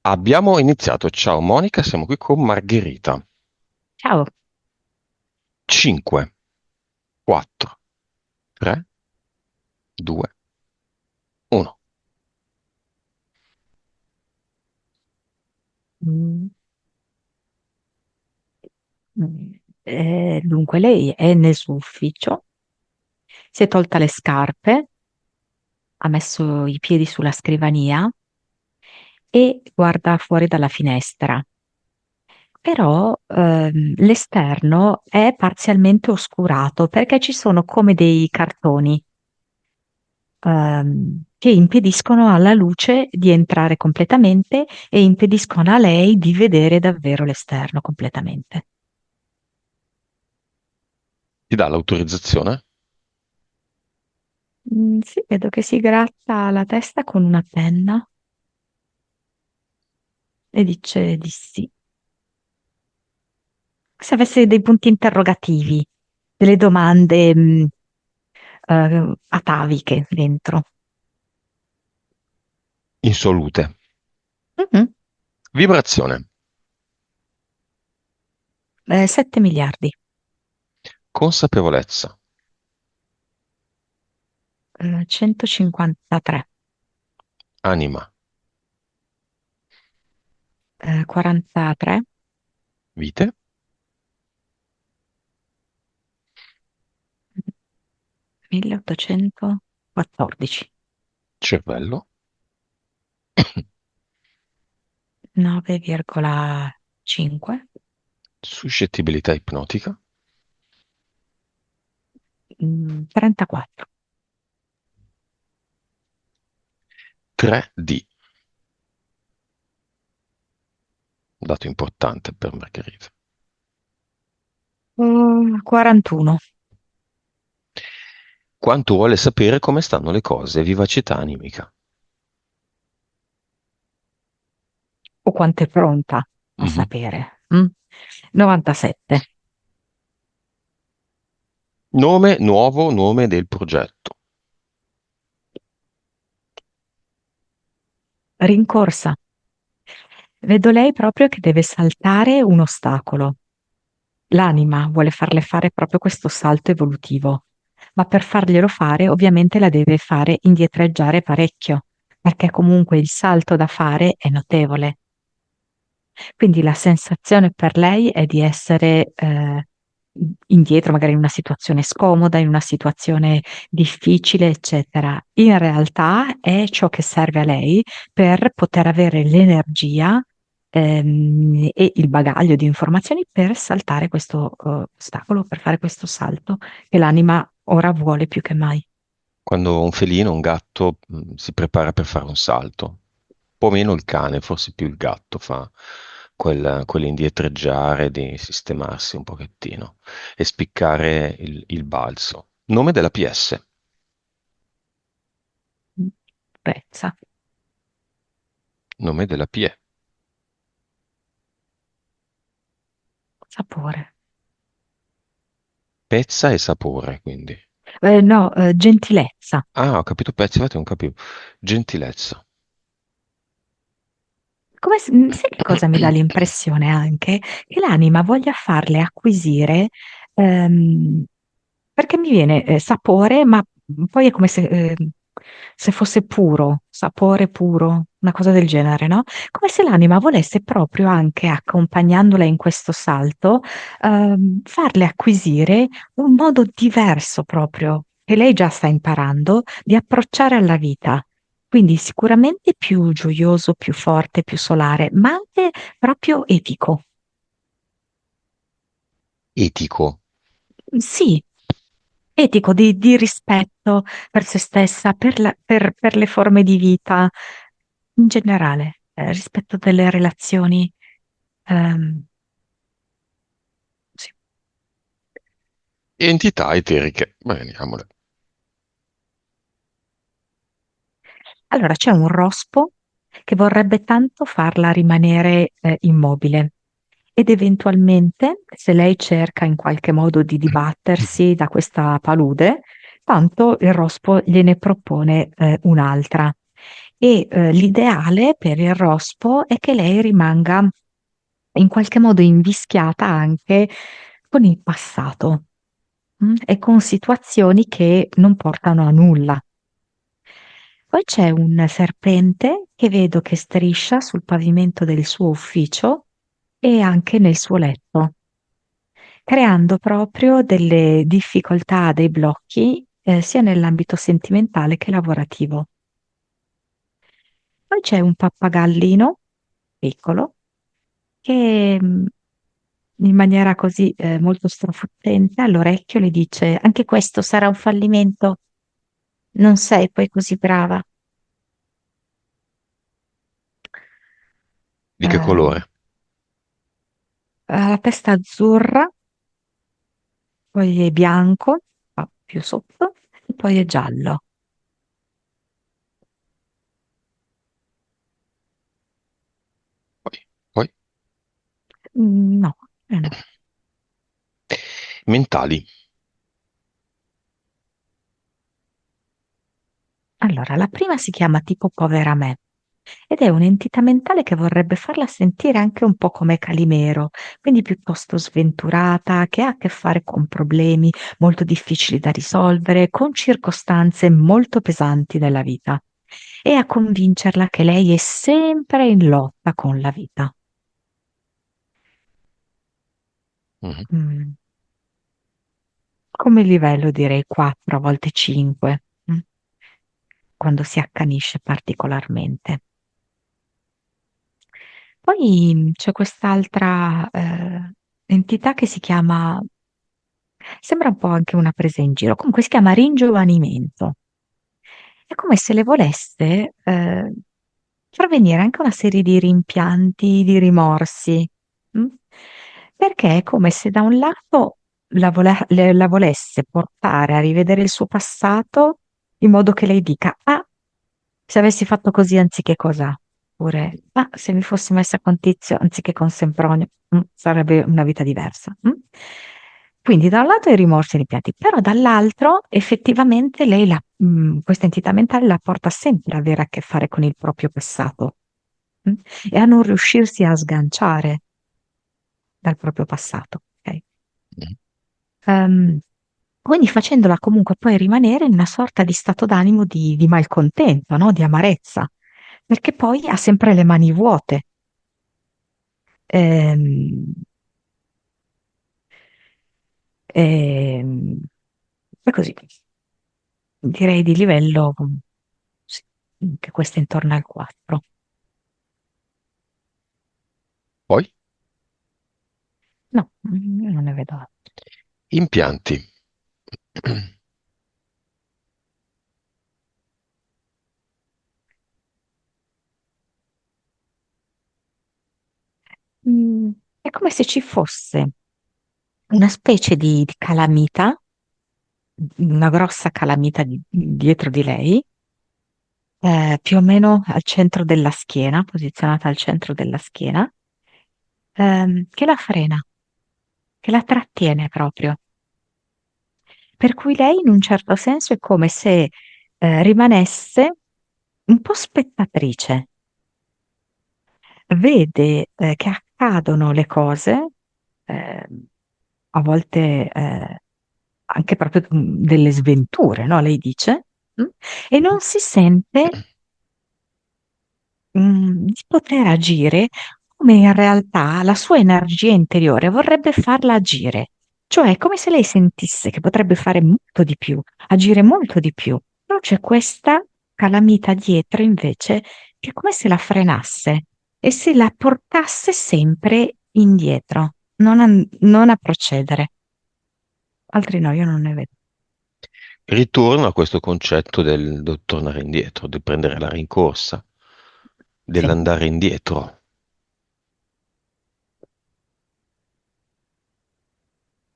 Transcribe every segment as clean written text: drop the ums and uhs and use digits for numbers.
Abbiamo iniziato. Ciao Monica, siamo qui con Margherita. Ciao. 5, 4, 3, 2, 1. Mm, dunque, lei è nel suo ufficio, si è tolta le scarpe, ha messo i piedi sulla scrivania e guarda fuori dalla finestra. Però l'esterno è parzialmente oscurato perché ci sono come dei cartoni che impediscono alla luce di entrare completamente e impediscono a lei di vedere davvero l'esterno completamente. Ti dà l'autorizzazione? Sì, vedo che si gratta la testa con una penna e dice di sì. Se avesse dei punti interrogativi, delle domande, ataviche dentro. In salute. Mhm. Vibrazione. 7 miliardi. Consapevolezza. 153. Anima. 43. Vite. 1814. Cervello. 9,5. Suscettibilità ipnotica. 34. 3D. Dato importante per Margherita. 41. Quanto vuole sapere come stanno le cose. Vivacità animica. O quanto è pronta a Mhm. sapere. 97. Nome, nuovo nome del progetto. Rincorsa. Vedo lei proprio che deve saltare un ostacolo. L'anima vuole farle fare proprio questo salto evolutivo, ma per farglielo fare ovviamente la deve fare indietreggiare parecchio, perché comunque il salto da fare è notevole. Quindi la sensazione per lei è di essere indietro, magari in una situazione scomoda, in una situazione difficile, eccetera. In realtà è ciò che serve a lei per poter avere l'energia e il bagaglio di informazioni per saltare questo ostacolo, per fare questo salto che l'anima ora vuole più che mai. Quando un felino, un gatto, si prepara per fare un salto. Un po' meno il cane, forse più il gatto fa quell'indietreggiare di sistemarsi un pochettino e spiccare il balzo. Nome della PS. Prezza, Nome della PE. sapore. Pezza e sapore, quindi. No, gentilezza. Ah, ho capito pezza, infatti non capivo. Gentilezza. Sai che cosa mi dà l'impressione anche? Che l'anima voglia farle acquisire, ehm, perché mi viene sapore, ma poi è come se fosse puro, sapore puro, una cosa del genere, no? Come se l'anima volesse proprio anche accompagnandola in questo salto, farle acquisire un modo diverso proprio, che lei già sta imparando, di approcciare alla vita. Quindi sicuramente più gioioso, più forte, più solare, ma anche proprio etico. Etico. Sì, etico di rispetto per se stessa, per le forme di vita, in generale, rispetto delle relazioni. ehm, sì. Entità eteriche. Beh, vediamole. Allora, c'è un rospo che vorrebbe tanto farla rimanere immobile ed eventualmente, se lei cerca in qualche modo di dibattersi da questa palude, tanto il rospo gliene propone un'altra. e l'ideale per il rospo è che lei rimanga in qualche modo invischiata anche con il passato, e con situazioni che non portano a nulla. Poi c'è un serpente che vedo che striscia sul pavimento del suo ufficio e anche nel suo letto, creando proprio delle difficoltà, dei blocchi, sia nell'ambito sentimentale che lavorativo. Poi c'è un pappagallino piccolo che in maniera così molto strafottente all'orecchio le dice: Anche questo sarà un fallimento, non sei poi così brava. Di che Eh, colore? ha la testa azzurra, poi è bianco, più sotto, e poi è giallo. Poi, poi. No, no. Mentali. Allora, la prima si chiama tipo Povera me ed è un'entità mentale che vorrebbe farla sentire anche un po' come Calimero, quindi piuttosto sventurata, che ha a che fare con problemi molto difficili da risolvere, con circostanze molto pesanti della vita, e a convincerla che lei è sempre in lotta con la vita. Mhm. Mm. Come livello direi 4, a volte 5, quando si accanisce particolarmente. Poi c'è quest'altra entità che si chiama, sembra un po' anche una presa in giro, comunque si chiama ringiovanimento. È come se le volesse far venire anche una serie di rimpianti, di rimorsi, mm? Perché è come se da un lato la volesse portare a rivedere il suo passato in modo che lei dica: Ah, se avessi fatto così anziché cos'ha, oppure ah, se mi fossi messa con Tizio anziché con Sempronio, sarebbe una vita diversa. Quindi da un lato i rimorsi e i rimpianti, però dall'altro effettivamente lei questa entità mentale la porta sempre ad avere a che fare con il proprio passato, mm? E a non riuscirsi a sganciare dal proprio passato. Ok? Mhm. Ehm, quindi facendola comunque poi rimanere in una sorta di stato d'animo di malcontento, no? Di amarezza, perché poi ha sempre le mani vuote. Ehm, ehm, e così, direi di livello, sì, che questo è intorno al 4. Poi, No, io non ne vedo altro. impianti. È come se ci fosse una specie di calamita, una grossa calamita dietro di lei, più o meno al centro della schiena, posizionata al centro della schiena, che la frena, che la trattiene proprio. Per cui lei, in un certo senso, è come se rimanesse un po' spettatrice, vede che accadono le cose, eh, a volte anche proprio delle sventure, no? Lei dice, e non si sente di poter agire come in realtà la sua energia interiore vorrebbe farla agire. Cioè, è come se lei sentisse che potrebbe fare molto di più, agire molto di più. Però c'è questa calamita dietro invece che è come se la frenasse e se la portasse sempre indietro, non a procedere. Altri no, io non ne vedo. Ritorno a questo concetto del tornare indietro, del prendere la rincorsa, Sì. dell'andare indietro,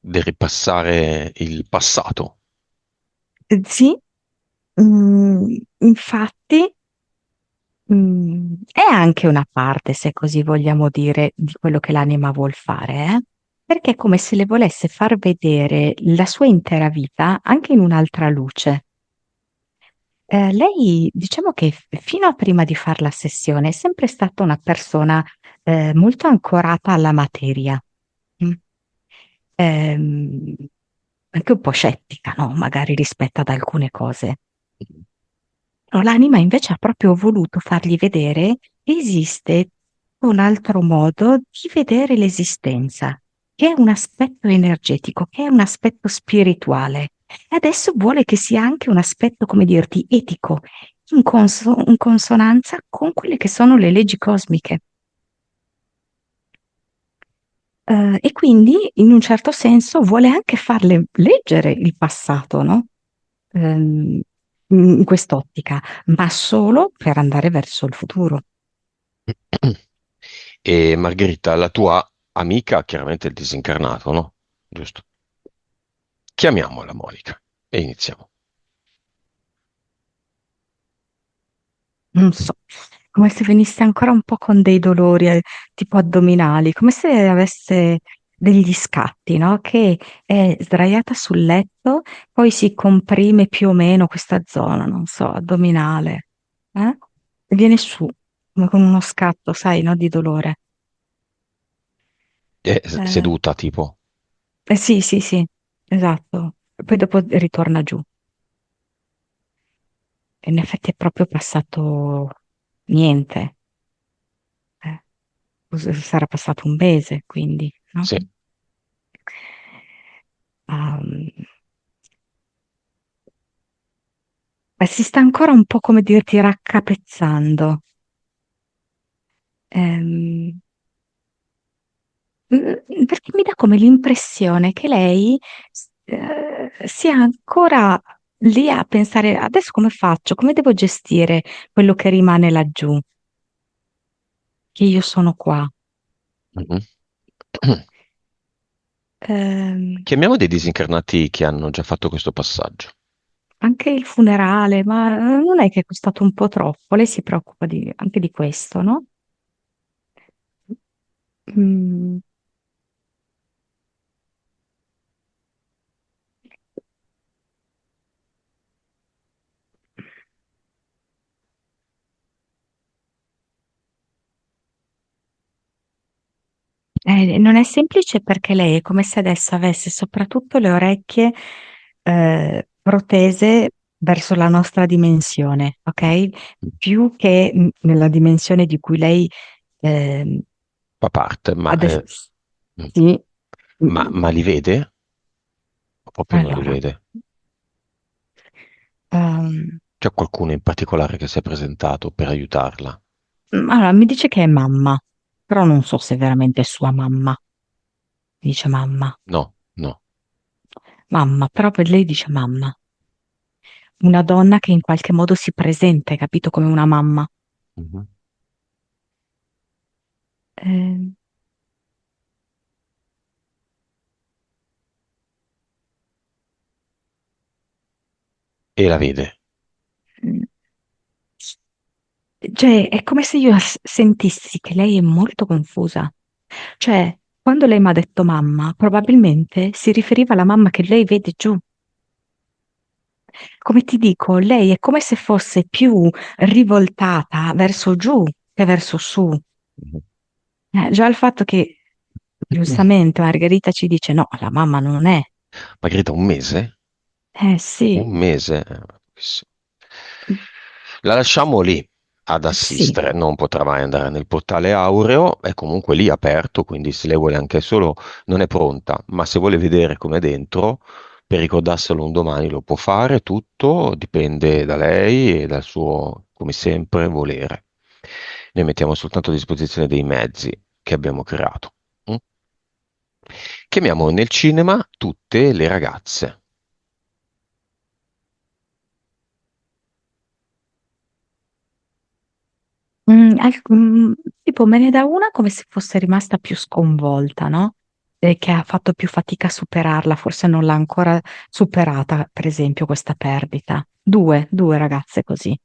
del ripassare il passato. Sì, infatti. È anche una parte, se così vogliamo dire, di quello che l'anima vuol fare, eh? Perché è come se le volesse far vedere la sua intera vita anche in un'altra luce. Lei, diciamo che fino a prima di fare la sessione è sempre stata una persona molto ancorata alla materia, mm? Ehm, anche un po' scettica, no? Magari rispetto ad alcune cose. No, l'anima invece ha proprio voluto fargli vedere che esiste un altro modo di vedere l'esistenza, che è un aspetto energetico, che è un aspetto spirituale. E adesso vuole che sia anche un aspetto, come dirti, etico, in consonanza con quelle che sono le leggi cosmiche. E quindi, in un certo senso, vuole anche farle leggere il passato, no? Ehm, in quest'ottica, ma solo per andare verso il futuro. E Margherita, la tua amica, chiaramente è il disincarnato, no? Giusto? Chiamiamola Monica e iniziamo. Non so, come se venisse ancora un po' con dei dolori, tipo addominali, come se avesse degli scatti, no? Che è sdraiata sul letto, poi si comprime più o meno questa zona, non so, addominale, eh? E viene su, come con uno scatto, sai, no? Di dolore. È Eh, seduta, tipo. sì, sì, sì, esatto. Poi dopo ritorna giù. E in effetti è proprio passato niente. eh. Sarà passato un mese, quindi, no? Sì. Ehm, si sta ancora un po', come dirti, raccapezzando. Ehm, perché mi dà come l'impressione che lei sia ancora lì a pensare adesso come faccio, come devo gestire quello che rimane laggiù, che io sono qua. Mhm. Ehm, Chiamiamo dei disincarnati che hanno già fatto questo passaggio. anche il funerale, ma non è che è costato un po' troppo? Lei si preoccupa anche di questo, no? Mm, non è semplice perché lei è come se adesso avesse soprattutto le orecchie protese verso la nostra dimensione, ok? Più che nella dimensione di cui lei ehm, Fa parte, ma, adesso mm, sì. ma li vede? O proprio non li Allora, vede? ehm, C'è qualcuno in particolare che si è presentato per aiutarla? allora, mi dice che è mamma, però non so se veramente è sua mamma. Dice mamma, No, no. mamma, però per lei dice mamma. Una donna che in qualche modo si presenta, hai capito, come una mamma. Mhm. Eh, E la vede. cioè, è come se io sentissi che lei è molto confusa. Cioè, quando lei mi ha detto mamma, probabilmente si riferiva alla mamma che lei vede giù. Come ti dico, lei è come se fosse più rivoltata verso giù che verso su. Mhm. Già il fatto che giustamente Margherita ci dice no, la mamma non è. Margherita, un mese? Sì, Un mese? Pochissimo. La lasciamo lì ad sì. assistere, non potrà mai andare nel portale aureo, è comunque lì aperto, quindi se lei vuole anche solo, non è pronta, ma se vuole vedere com'è dentro, per ricordarselo un domani lo può fare, tutto dipende da lei e dal suo, come sempre, volere. Noi mettiamo soltanto a disposizione dei mezzi che abbiamo creato. Mm? Chiamiamo nel cinema tutte le ragazze. Tipo me ne dà una come se fosse rimasta più sconvolta, no? E che ha fatto più fatica a superarla, forse non l'ha ancora superata, per esempio, questa perdita. Due ragazze così.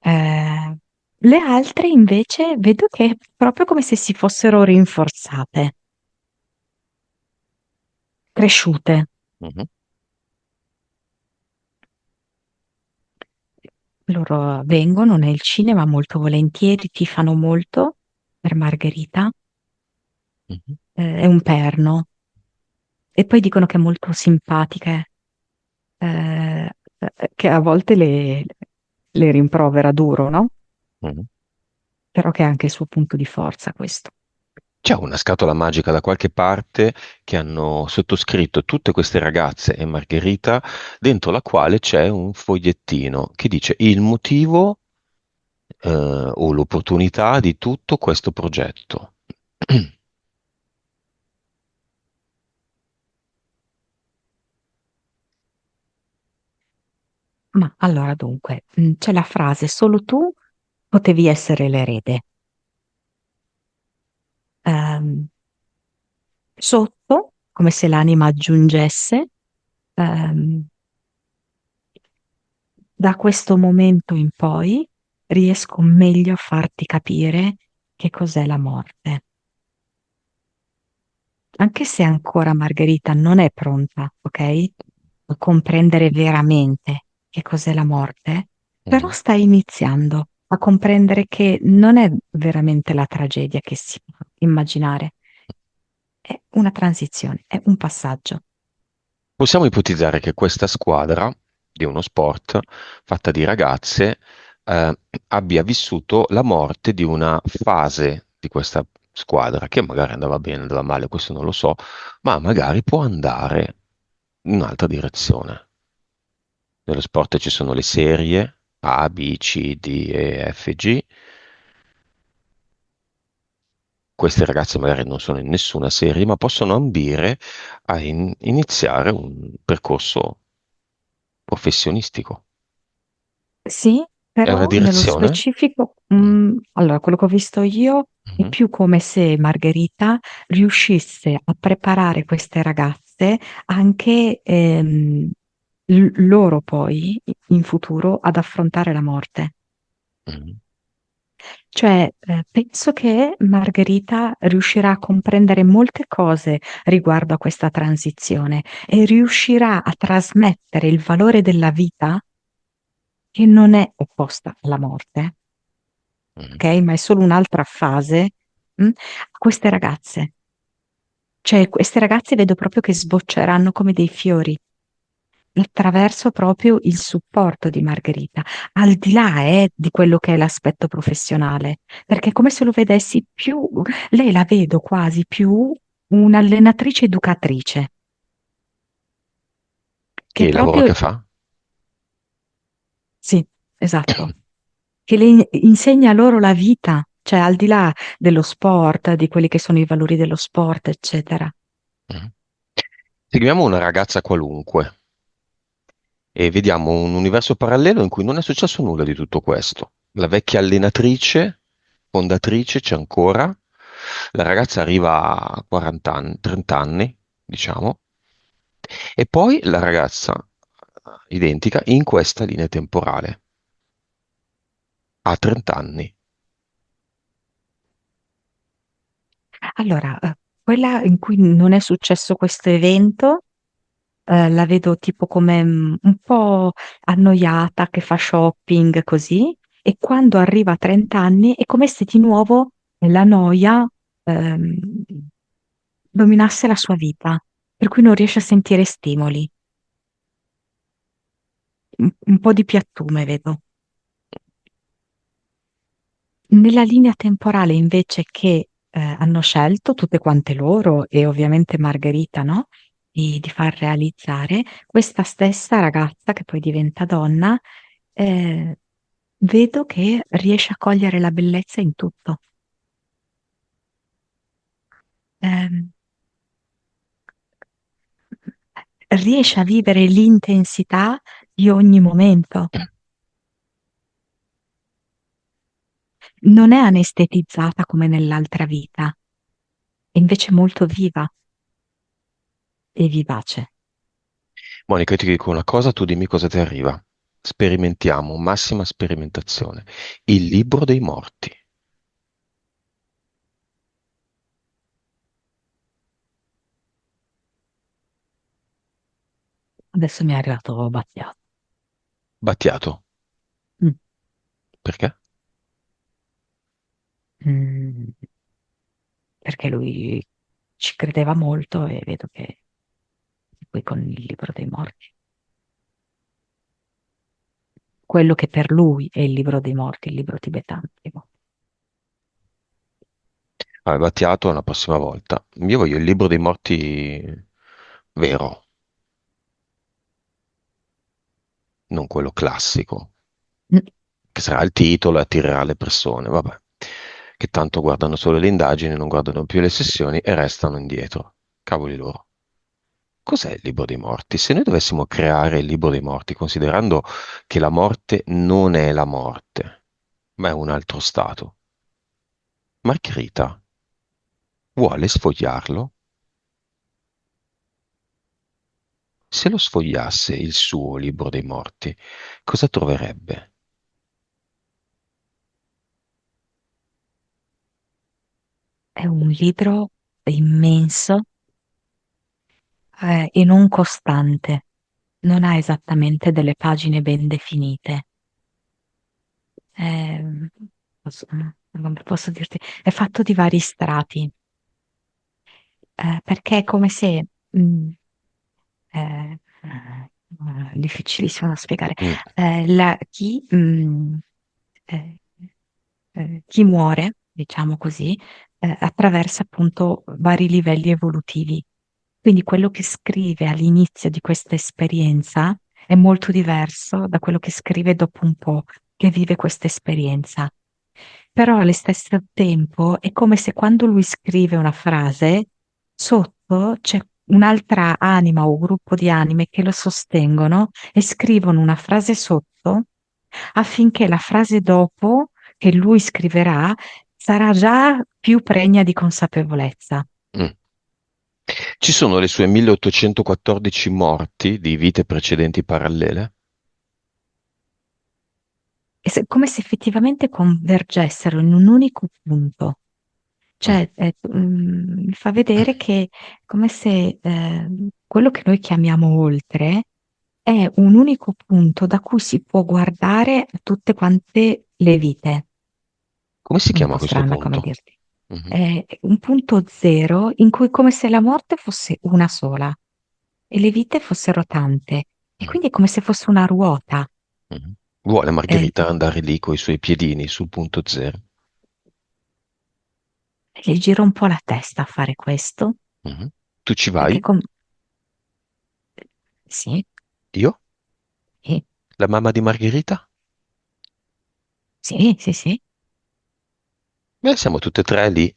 Eh, le altre invece vedo che è proprio come se si fossero rinforzate, cresciute. Mhm. loro vengono nel cinema molto volentieri, tifano molto per Margherita, Mhm. è un perno. E poi dicono che è molto simpatica, che a volte le rimprovera duro, no? Mhm. Però che è anche il suo punto di forza questo. C'è una scatola magica da qualche parte che hanno sottoscritto tutte queste ragazze e Margherita, dentro la quale c'è un fogliettino che dice il motivo o l'opportunità di tutto questo progetto. Ma allora dunque, c'è la frase solo tu potevi essere l'erede. Ehm, Sotto, come se l'anima aggiungesse, ehm, da questo momento in poi riesco meglio a farti capire che cos'è la morte. Anche se ancora Margherita non è pronta, ok? A comprendere veramente che cos'è la morte, però Mhm. sta iniziando a comprendere che non è veramente la tragedia che si può immaginare, è una transizione, è un passaggio. Possiamo ipotizzare che questa squadra di uno sport fatta di ragazze eh, abbia vissuto la morte di una fase di questa squadra, che magari andava bene, andava male, questo non lo so, ma magari può andare in un'altra direzione. Nello sport ci sono le serie A, B, C, D, E, F, G. Queste ragazze magari non sono in nessuna serie, ma possono ambire a iniziare un percorso professionistico. Sì, È una però nello direzione? specifico, Mm, allora, quello che ho visto io è mhm, più come se Margherita riuscisse a preparare queste ragazze anche loro poi in futuro ad affrontare la morte. mhm, Cioè, penso che Margherita riuscirà a comprendere molte cose riguardo a questa transizione e riuscirà a trasmettere il valore della vita che non è opposta alla morte, mhm. ok? Ma è solo un'altra fase, a queste ragazze. Cioè, queste ragazze vedo proprio che sbocceranno come dei fiori attraverso proprio il supporto di Margherita, al di là, di quello che è l'aspetto professionale, perché è come se lo vedessi più, lei la vedo quasi più un'allenatrice educatrice, E che il lavoro proprio, che fa? sì, esatto, che le insegna loro la vita, cioè al di là dello sport, di quelli che sono i valori dello sport, eccetera. Mhm. Seguiamo una ragazza qualunque e vediamo un universo parallelo in cui non è successo nulla di tutto questo. La vecchia allenatrice, fondatrice, c'è ancora. La ragazza arriva a 40 anni, 30 anni, diciamo, e poi la ragazza identica in questa linea temporale, a 30 anni. Allora, quella in cui non è successo questo evento, la vedo tipo come un po' annoiata che fa shopping così, e quando arriva a 30 anni è come se di nuovo la noia ehm, dominasse la sua vita, per cui non riesce a sentire stimoli, un po' di piattume vedo. Nella linea temporale invece che hanno scelto tutte quante loro e ovviamente Margherita, no? Di far realizzare, questa stessa ragazza che poi diventa donna, eh, vedo che riesce a cogliere la bellezza in tutto. Ehm, Riesce a vivere l'intensità di ogni momento. Non è anestetizzata come nell'altra vita, è invece molto viva e vivace. Monica, io ti dico una cosa, tu dimmi cosa ti arriva. Sperimentiamo, massima sperimentazione. Il libro dei morti. Adesso mi è arrivato Battiato. Battiato. Perché? Mm, perché lui ci credeva molto e vedo che poi con il libro dei morti, quello che per lui è il libro dei morti, il libro tibetano. Battiato la prossima volta. Io voglio il libro dei morti vero, non quello classico, Mm. che sarà il titolo e attirerà le persone, vabbè, che tanto guardano solo le indagini, non guardano più le sessioni e restano indietro. Cavoli loro. Cos'è il libro dei morti? Se noi dovessimo creare il libro dei morti, considerando che la morte non è la morte, ma è un altro stato, Margherita vuole sfogliarlo? Se lo sfogliasse il suo libro dei morti, cosa troverebbe? È un libro immenso e non costante, non ha esattamente delle pagine ben definite. Ehm, come posso dirti, è fatto di vari strati, perché è come se, difficilissimo da spiegare, Mm, eh, chi muore, diciamo così, attraversa appunto vari livelli evolutivi. Quindi quello che scrive all'inizio di questa esperienza è molto diverso da quello che scrive dopo un po' che vive questa esperienza. Però allo stesso tempo è come se quando lui scrive una frase, sotto c'è un'altra anima o gruppo di anime che lo sostengono e scrivono una frase sotto affinché la frase dopo che lui scriverà sarà già più pregna di consapevolezza. mm. Ci sono le sue 1814 morti di vite precedenti parallele? Come se effettivamente convergessero in un unico punto. Mm. Cioè, mi fa vedere che come se quello che noi chiamiamo oltre è un unico punto da cui si può guardare a tutte quante le vite. Come si Un chiama po' questo strana come punto? dirti. Mhm, È un punto zero in cui come se la morte fosse una sola e le vite fossero tante. E mm, quindi è come se fosse una ruota. mhm. Vuole Eh, Margherita andare lì coi suoi piedini sul punto zero? gli gira un po' la testa a fare questo, Mhm. Tu ci perché vai? sì, Io? sì, La mamma di Margherita? sì, sì, sì. Beh, siamo tutte e tre lì,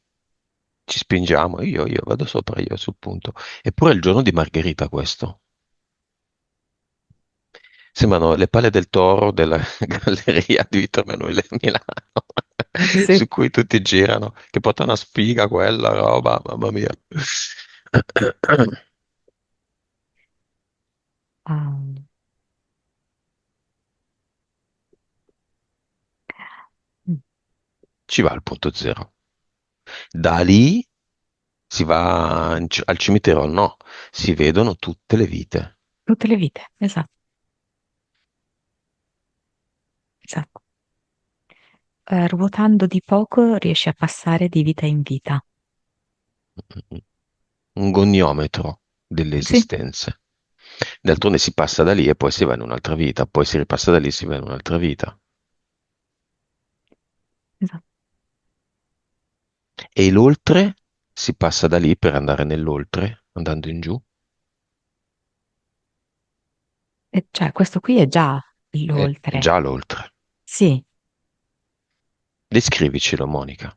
ci spingiamo, io vado sopra io sul punto. Eppure è il giorno di Margherita questo. Sembrano le palle del toro della galleria di Vittor Emanuele Milano, Sì. su cui tutti girano, che portano una sfiga quella roba, mamma mia. Ah, mm. Ci va al punto zero. Da lì si va al cimitero, no, si vedono tutte le vite. Tutte le vite, esatto, esatto. Ruotando di poco riesci a passare di vita in vita. Un goniometro delle Sì, esistenze. D'altronde si passa da lì e poi si va in un'altra vita, poi si ripassa da lì e si va in un'altra vita. esatto. E l'oltre si passa da lì per andare nell'oltre, andando in giù. E cioè, questo qui è già È l'oltre. già l'oltre. Sì, Descrivicelo, Monica.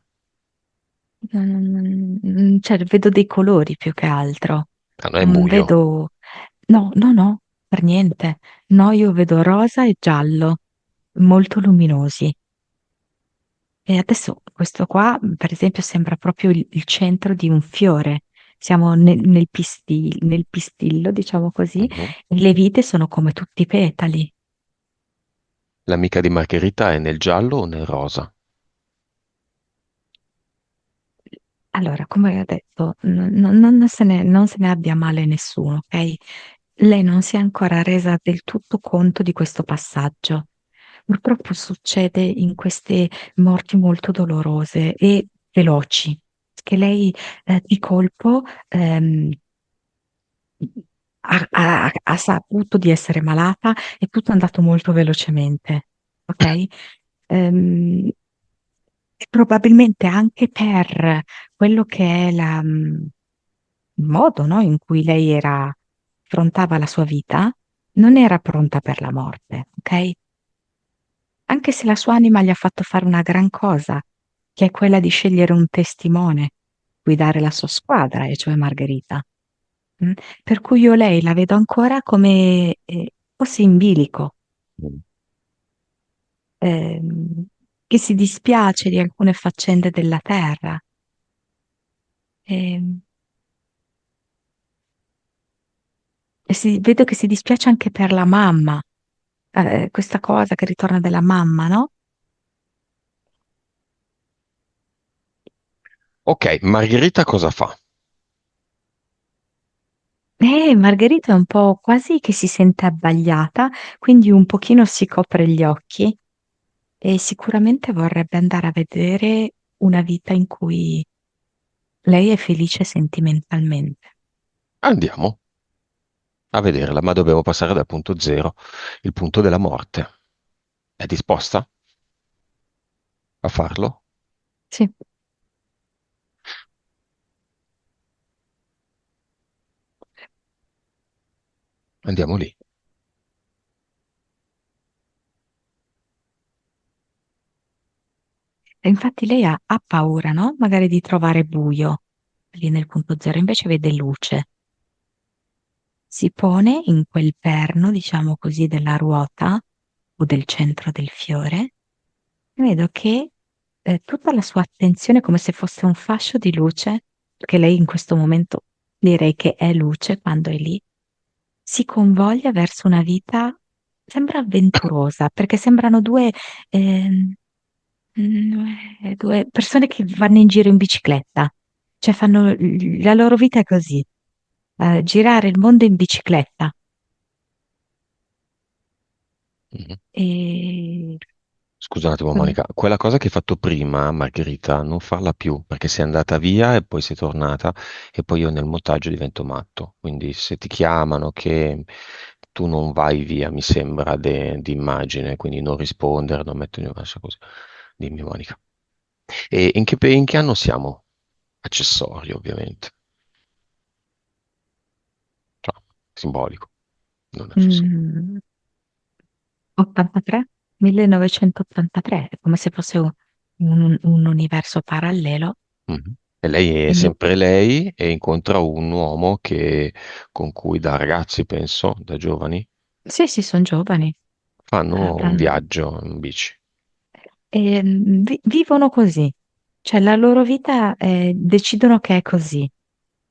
cioè, vedo dei colori più che altro. Ah, non è Non buio. vedo. No, no, no, per niente. No, io vedo rosa e giallo, molto luminosi. E adesso questo qua, per esempio, sembra proprio il centro di un fiore. Siamo nel pistillo, diciamo così, Mhm. e le vite sono come tutti i petali. L'amica di Margherita è nel giallo o nel rosa? Allora, come ho detto, non se ne abbia male nessuno, ok? Lei non si è ancora resa del tutto conto di questo passaggio, purtroppo succede in queste morti molto dolorose e veloci, che lei di colpo ha saputo di essere malata e tutto è andato molto velocemente, ok? Ehm, e probabilmente anche per quello che è il modo, no, in cui lei affrontava la sua vita, non era pronta per la morte, ok? Anche se la sua anima gli ha fatto fare una gran cosa, che è quella di scegliere un testimone, guidare la sua squadra, e cioè Margherita. Mm? Per cui io lei la vedo ancora come fosse in bilico, Mm. ehm, che si dispiace di alcune faccende della terra. ehm, E, vedo che si dispiace anche per la mamma, questa cosa che ritorna della mamma, no? Ok, Margherita cosa fa? E Margherita è un po' quasi che si sente abbagliata, quindi un pochino si copre gli occhi e sicuramente vorrebbe andare a vedere una vita in cui lei è felice sentimentalmente. Andiamo a vederla, ma dobbiamo passare dal punto zero, il punto della morte. È disposta a farlo? Sì. Andiamo lì. E infatti lei ha paura, no? Magari di trovare buio lì nel punto zero, invece vede luce. Si pone in quel perno, diciamo così, della ruota o del centro del fiore. Vedo che tutta la sua attenzione è come se fosse un fascio di luce, perché lei in questo momento direi che è luce quando è lì, si convoglia verso una vita, sembra avventurosa, perché sembrano ehm, due persone che vanno in giro in bicicletta, cioè la loro vita è così, girare il mondo in bicicletta. Mhm. E Scusa un attimo, Monica, quella cosa che hai fatto prima, Margherita, non farla più, perché sei andata via e poi sei tornata e poi io nel montaggio divento matto. Quindi se ti chiamano che tu non vai via, mi sembra di immagine, quindi non rispondere, non mettere in questa cosa. Dimmi, Monica. E in che anno siamo? Accessorio, ovviamente. Cioè, simbolico, non accessorio. mm, 83? 1983, è come se fosse un universo parallelo. Mhm. E lei è E mio... sempre lei e incontra un uomo con cui da ragazzi, penso, da giovani, Sì, sì, sono giovani. fanno un Avranno- viaggio in bici. e, vivono così, cioè la loro vita decidono che è così,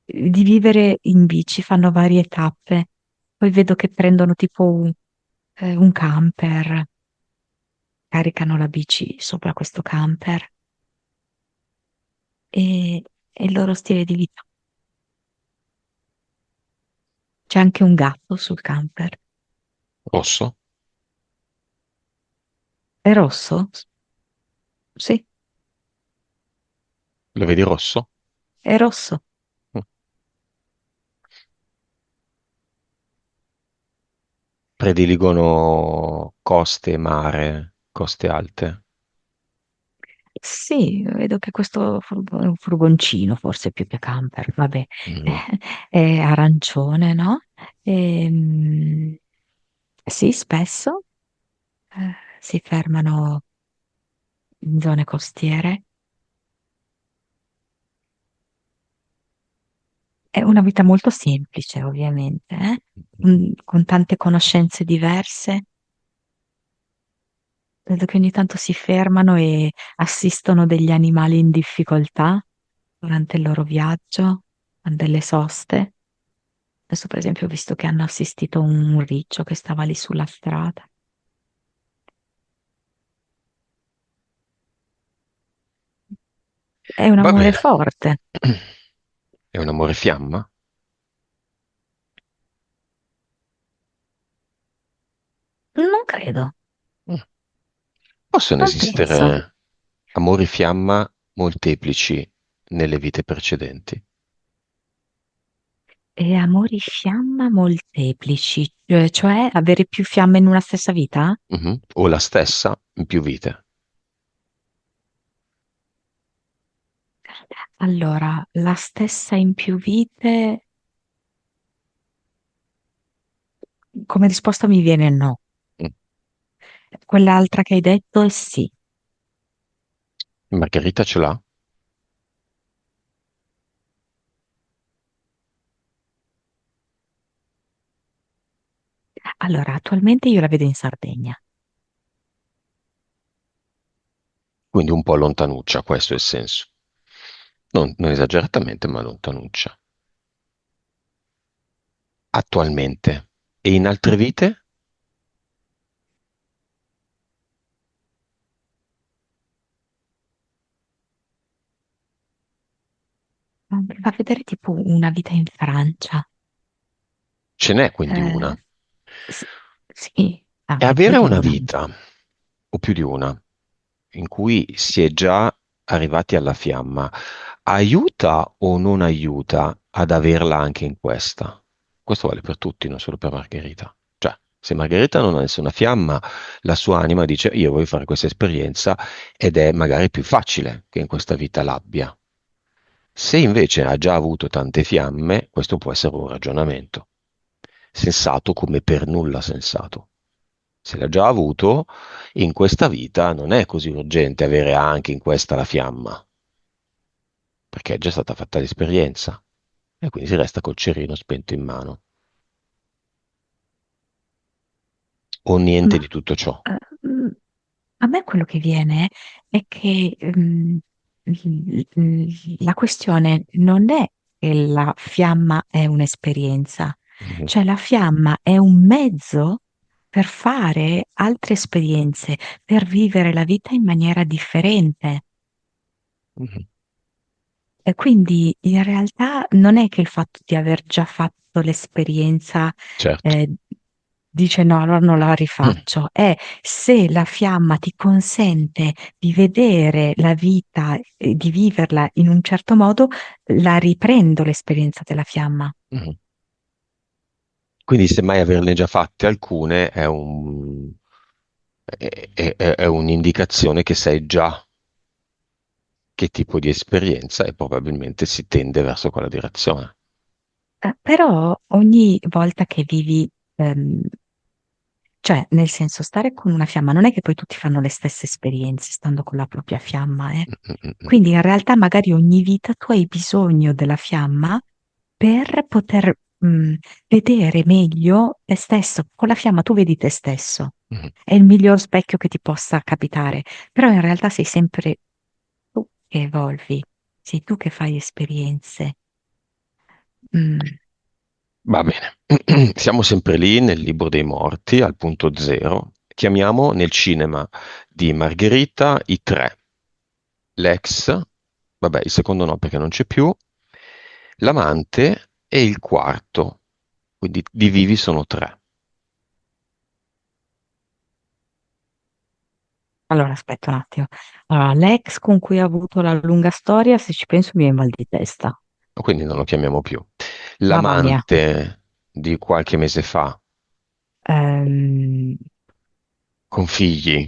di vivere in bici, fanno varie tappe. Poi vedo che prendono tipo un camper, caricano la bici sopra questo camper e è il loro stile di vita. C'è anche un gatto sul camper. Rosso? È rosso? Sì, Lo vedi rosso? è rosso. Mm. Prediligono coste, mare, coste alte. Sì, vedo che questo è un furgoncino, forse più che camper, vabbè, Mhm. è arancione, no? Sì, spesso si fermano in zone costiere. È una vita molto semplice, ovviamente, con tante conoscenze diverse. Vedo che ogni tanto si fermano e assistono degli animali in difficoltà durante il loro viaggio, a delle soste. Adesso, per esempio, ho visto che hanno assistito a un riccio che stava lì sulla strada. È un Va amore bene. forte. È un amore fiamma? Non credo. Mm. Possono Non penso. esistere amori fiamma molteplici nelle vite precedenti? E amori fiamma molteplici, cioè avere più fiamme in una stessa vita? Mhm. O la stessa in più vite? Allora, la stessa in più vite, come risposta mi viene no. Mm. Quell'altra che hai detto è sì. Margherita ce l'ha? Allora, attualmente io la vedo in Sardegna. Quindi un po' lontanuccia, questo è il senso. Non esageratamente, ma lontanuccia. Attualmente. E in altre vite? Va a vedere tipo una vita in Francia. Ce n'è quindi Eh, una. s- sì, E è più avere di una una. vita, o più di una, in cui si è già arrivati alla fiamma, aiuta o non aiuta ad averla anche in questa? Questo vale per tutti, non solo per Margherita. Cioè, se Margherita non avesse una fiamma, la sua anima dice io voglio fare questa esperienza ed è magari più facile che in questa vita l'abbia. Se invece ha già avuto tante fiamme, questo può essere un ragionamento sensato come per nulla sensato. Se l'ha già avuto, in questa vita non è così urgente avere anche in questa la fiamma, perché è già stata fatta l'esperienza e quindi si resta col cerino spento in mano. O niente Ma di tutto ciò. mm, a me quello che viene è che la questione non è che la fiamma è un'esperienza, Mhm, cioè la fiamma è un mezzo per fare altre esperienze, per vivere la vita in maniera differente. mhm. E quindi in realtà non è che il fatto di aver già fatto l'esperienza Certo. eh, dice no, allora non la Mm, rifaccio, è se la fiamma ti consente di vedere la vita, di viverla in un certo modo, la riprendo l'esperienza della fiamma. mhm. Quindi semmai averne già fatte alcune è un'indicazione che sai già che tipo di esperienza e probabilmente si tende verso quella direzione. Però ogni volta che vivi cioè, nel senso, stare con una fiamma non è che poi tutti fanno le stesse esperienze stando con la propria fiamma, eh. Mm, mm, mm, mm. Quindi in realtà magari ogni vita tu hai bisogno della fiamma per poter vedere meglio te stesso. Con la fiamma tu vedi te stesso. Mhm. È il miglior specchio che ti possa capitare. Però in realtà sei sempre tu che evolvi, sei tu che fai esperienze. Mm. Va bene, siamo sempre lì nel libro dei morti, al punto zero. Chiamiamo nel cinema di Margherita i tre, l'ex, vabbè, il secondo no perché non c'è più, l'amante e il quarto, quindi di vivi sono tre. Allora, aspetta un attimo. Allora, l'ex con cui ha avuto la lunga storia, se ci penso, mi viene mal di testa. Quindi non lo chiamiamo più. Mamma mia. L'amante di qualche mese fa, Ehm, con figli,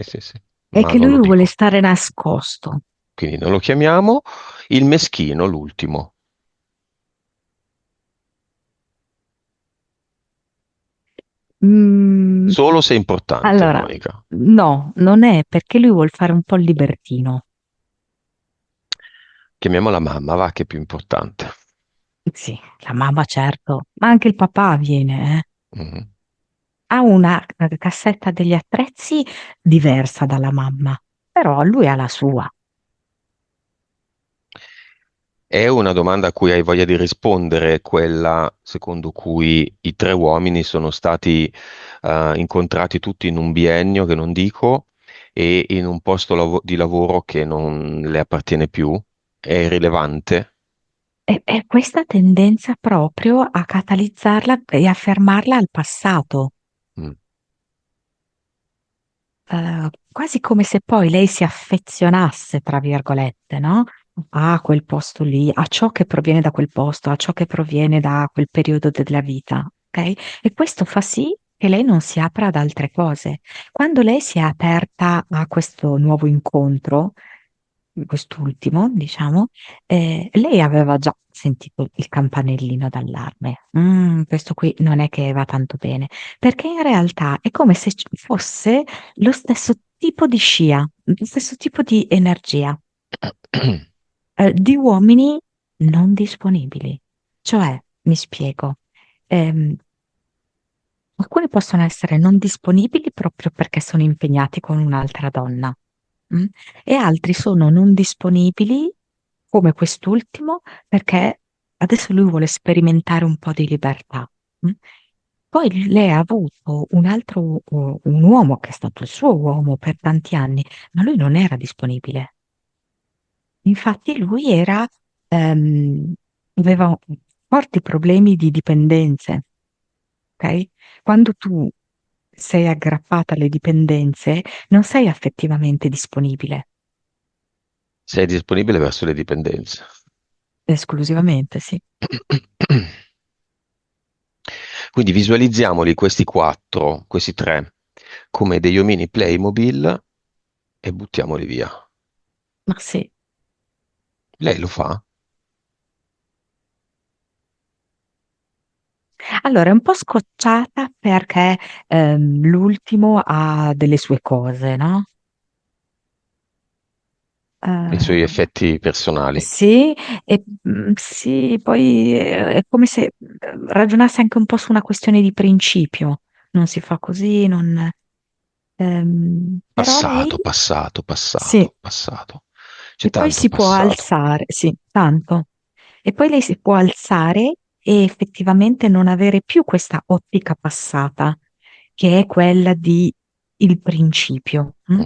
sì, sì, è ma che non lui lo vuole dico. stare nascosto. Quindi non lo chiamiamo il meschino, l'ultimo, Mm, solo se è importante, allora, Monica. no, non è perché lui vuole fare un po' il libertino. Chiamiamola mamma, va, che è più importante. Sì, la mamma certo, ma anche il papà viene, eh. Mhm. Ha una cassetta degli attrezzi diversa dalla mamma, però lui ha la sua. È una domanda a cui hai voglia di rispondere, quella secondo cui i tre uomini sono stati incontrati tutti in un biennio, che non dico, e in un posto di lavoro che non le appartiene più. È irrilevante? È questa tendenza proprio a catalizzarla e a fermarla al passato. Mm. quasi come se poi lei si affezionasse, tra virgolette, no? A quel posto lì, a ciò che proviene da quel posto, a ciò che proviene da quel periodo della vita, ok? E questo fa sì che lei non si apra ad altre cose. Quando lei si è aperta a questo nuovo incontro, quest'ultimo, diciamo, lei aveva già sentito il campanellino d'allarme. Questo qui non è che va tanto bene, perché in realtà è come se fosse lo stesso tipo di scia, lo stesso tipo di energia, di uomini non disponibili. Cioè, mi spiego, ehm, alcuni possono essere non disponibili proprio perché sono impegnati con un'altra donna, mm? E altri sono non disponibili, come quest'ultimo, perché adesso lui vuole sperimentare un po' di libertà. Mm? Poi lei ha avuto un altro, un uomo che è stato il suo uomo per tanti anni, ma lui non era disponibile. Infatti lui era, aveva forti problemi di dipendenze, ok? Quando tu sei aggrappata alle dipendenze, non sei affettivamente disponibile, Sei disponibile verso le dipendenze. esclusivamente, sì. Quindi visualizziamoli questi quattro, questi tre, come degli omini Playmobil e buttiamoli via. Ma sì. Lei lo fa? Allora, è un po' scocciata perché l'ultimo ha delle sue cose, no? I suoi Eh, effetti personali. sì, e sì, poi è come se ragionasse anche un po' su una questione di principio. Non si fa così, non, però lei Passato, passato, sì, passato, passato. C'è e poi tanto si può passato. alzare, sì, tanto. E poi lei si può alzare e effettivamente non avere più questa ottica passata, che è quella di il principio, Mm.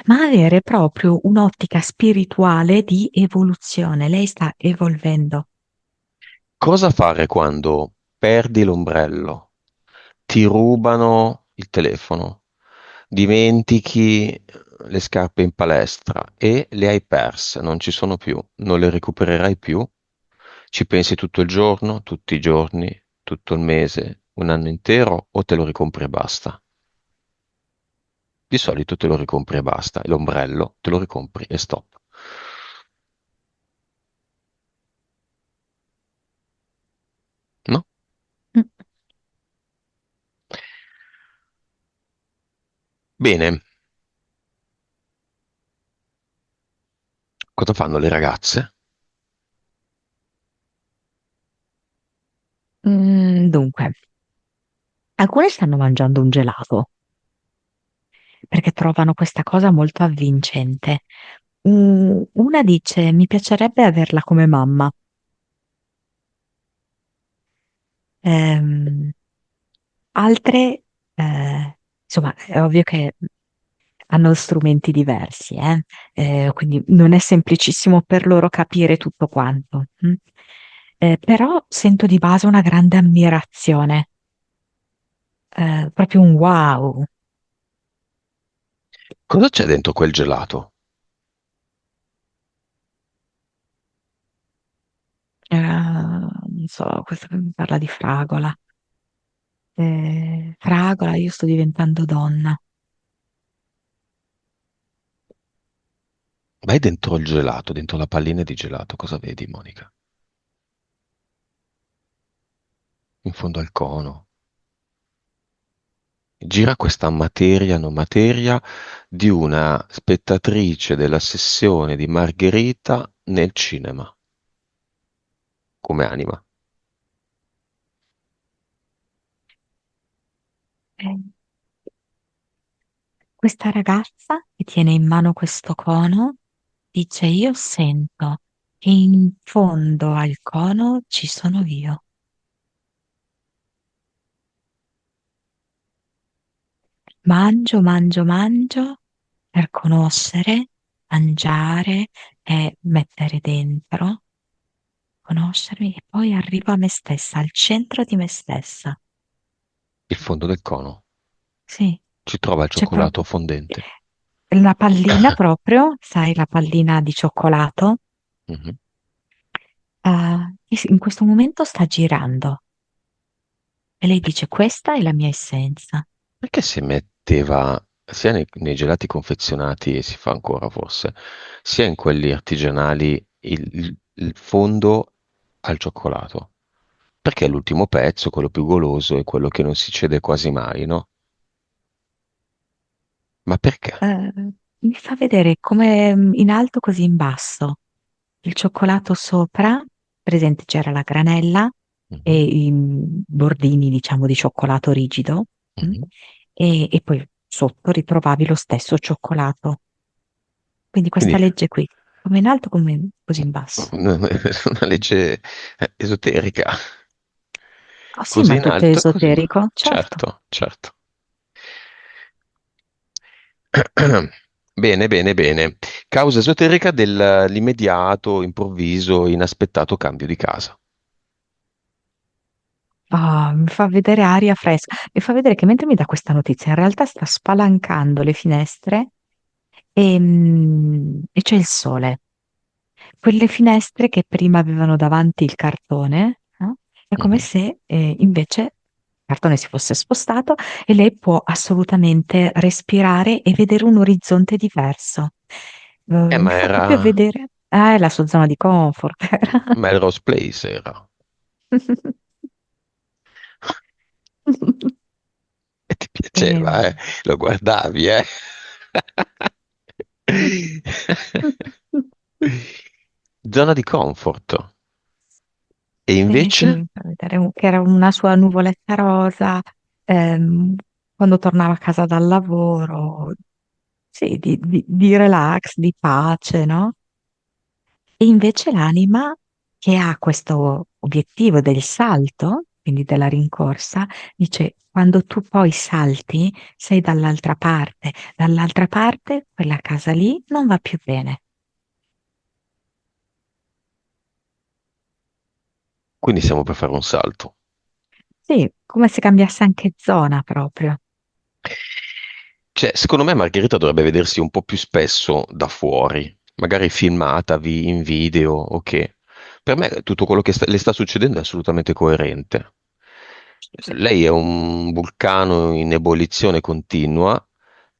ma avere proprio un'ottica spirituale di evoluzione. Lei sta evolvendo. Cosa fare quando perdi l'ombrello, ti rubano il telefono, dimentichi le scarpe in palestra e le hai perse, non ci sono più, non le recupererai più? Ci pensi tutto il giorno, tutti i giorni, tutto il mese, un anno intero o te lo ricompri e basta? Di solito te lo ricompri e basta, e l'ombrello te lo ricompri e stop. No? Mm. Bene, cosa fanno le ragazze? Dunque, alcune stanno mangiando un gelato perché trovano questa cosa molto avvincente. Una dice: Mi piacerebbe averla come mamma. Ehm, Altre, insomma, è ovvio che hanno strumenti diversi, quindi non è semplicissimo per loro capire tutto quanto. Però sento di base una grande ammirazione, proprio un wow. Cosa c'è dentro quel gelato? Non so, questo che mi parla di fragola. Fragola, io sto diventando donna. Vai dentro il gelato, dentro la pallina di gelato, cosa vedi, Monica? In fondo al cono. Gira questa materia, non materia, di una spettatrice della sessione di Margherita nel cinema, come anima. Eh, Questa ragazza che tiene in mano questo cono dice: Io sento che in fondo al cono ci sono io. Mangio, mangio, mangio per conoscere, mangiare e mettere dentro, conoscermi e poi arrivo a me stessa, al centro di me stessa. Il fondo del cono. Sì. ci trova il C'è cioccolato proprio fondente. la pallina proprio, sai, la pallina di cioccolato, Mhm. in questo momento sta girando e lei dice: Questa è la mia essenza. Perché si metteva sia nei gelati confezionati, e si fa ancora forse, sia in quelli artigianali, il fondo al cioccolato? Perché l'ultimo pezzo, quello più goloso, è quello che non si cede quasi mai, no? Ma perché? Eh, Mi fa vedere come in alto così in basso. Il cioccolato sopra, presente c'era la granella e Mhm, i bordini, diciamo, di cioccolato rigido, mm? mhm. E poi sotto ritrovavi lo stesso cioccolato. Quindi questa Quindi legge qui, come in alto, come così in basso. una legge esoterica. Ah sì, Così ma è in tutto alto e così in basso. esoterico, certo. Certo, certo. Bene, bene, bene. Causa esoterica dell'immediato, improvviso, inaspettato cambio di casa. Ah, mi fa vedere aria fresca, mi fa vedere che mentre mi dà questa notizia, in realtà sta spalancando le finestre e c'è il sole. Quelle finestre che prima avevano davanti il cartone, no? È come Mhm. se invece il cartone si fosse spostato e lei può assolutamente respirare e vedere un orizzonte diverso. Mi Ma fa proprio era, vedere, è la sua zona di comfort. Melrose Place era. E ti piaceva, Ehm, Lo guardavi, eh? Zona di comfort. E Sì, invece? sì, mi fa vedere che era una sua nuvoletta rosa, ehm, quando tornava a casa dal lavoro, sì, di relax, di pace, no? E invece l'anima che ha questo obiettivo del salto, quindi della rincorsa, dice: quando tu poi salti, sei dall'altra parte, quella casa lì non va più bene. Quindi siamo per fare un salto. Sì, come se cambiasse anche zona proprio. Cioè, secondo me Margherita dovrebbe vedersi un po' più spesso da fuori, magari filmata in video, ok. Per me tutto quello che le sta succedendo è assolutamente coerente. Sì, Lei è un vulcano in ebollizione continua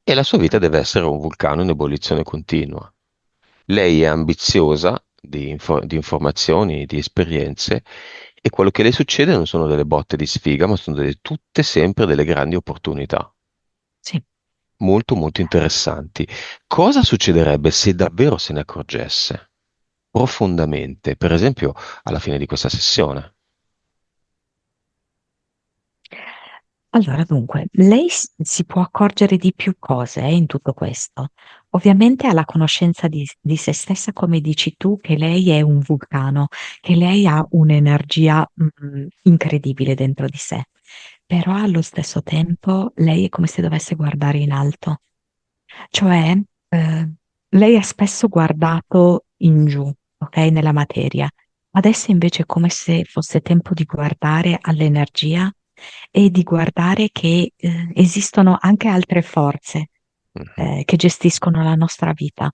e la sua vita deve essere un vulcano in ebollizione continua. Lei è ambiziosa di informazioni, di esperienze e quello che le succede non sono delle botte di sfiga, ma sono tutte sempre delle grandi opportunità. sì. Molto, molto interessanti. Cosa succederebbe se davvero se ne accorgesse profondamente, per esempio alla fine di questa sessione? Allora, dunque, lei si può accorgere di più cose in tutto questo. Ovviamente ha la conoscenza di se stessa, come dici tu, che lei è un vulcano, che lei ha un'energia incredibile dentro di sé. Però allo stesso tempo lei è come se dovesse guardare in alto. Cioè, lei ha spesso guardato in giù, ok, nella materia. Adesso invece è come se fosse tempo di guardare all'energia e di guardare che esistono anche altre forze Mhm, che gestiscono la nostra vita.